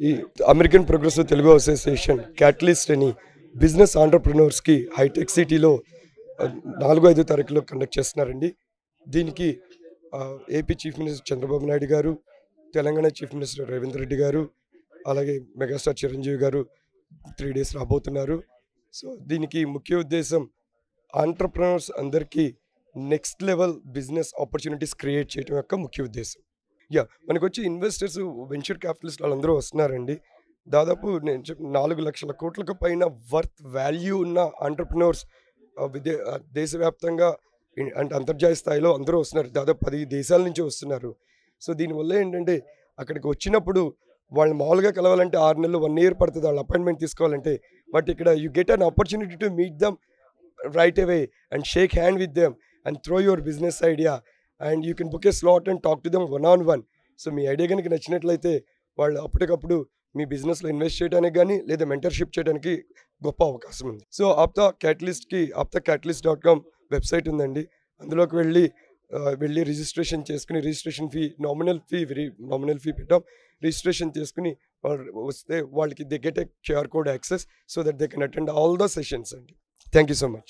ఈ American progressive Telugu association catalyst అని business ఆంటర్ప్రినర్స్కి hitech సిటీలో 4-5 తారీఖులో కండక్ట్ చేస్తున్నారండి. దీనికి AP chief minister Chandrababu Naidu గారు, తెలంగాణ చీఫ్ మినిస్టర్ రేవంత్ రెడ్డి గారు, అలాగే మెగాస్టార్ చిరంజీవి గారు 3 డేస్ రాబోతున్నారు. సో దీనికి ముఖ్య ఉద్దేశం ఆంటర్ప్రినర్స్ అందరికీ next level business opportunities create చేయడం యొక్క ముఖ్య ఉద్దేశం. మనకు వచ్చి ఇన్వెస్టర్స్, వెంచర్ క్యాపిటలిస్ట్ వాళ్ళందరూ వస్తున్నారండి. దాదాపు నేను 4 లక్షల కోట్లకు పైన వర్త్ వాల్యూ ఉన్న ఆంటర్ప్రినర్స్ దేశవ్యాప్తంగా అంటే అంతర్జాతీయ స్థాయిలో అందరూ వస్తున్నారు. దాదాపు 10 దేశాల నుంచి వస్తున్నారు. సో దీనివల్ల ఏంటంటే అక్కడికి వచ్చినప్పుడు వాళ్ళు మామూలుగా కలవాలంటే 6 నెలలు 1 ఇయర్ పడుతుంది వాళ్ళు అపాయింట్మెంట్ తీసుకోవాలంటే. బట్ ఇక్కడ you get an opportunity to meet dum right away and shake hand with them and throw your business idea, and you can book a slot and talk to them one on one. So me idea కనుక నచ్చినట్లయితే వాళ్ళు అప్పటికప్పుడు మీ బిజినెస్లో invest చేయడానికి కానీ లేదా mentorship చేయడానికి గొప్ప అవకాశం ఉంది. సో ఆప్తా catalyst.com వెబ్సైట్ ఉందండి. అందులోకి వెళ్ళి రిజిస్ట్రేషన్ చేసుకుని, రిజిస్ట్రేషన్ ఫీ నామినల్ ఫీ పెట్టాం. రిజిస్ట్రేషన్ చేసుకుని వస్తే వాళ్ళకి they get a QR code access so that they can attend all the sessions అండి. Thank you so much.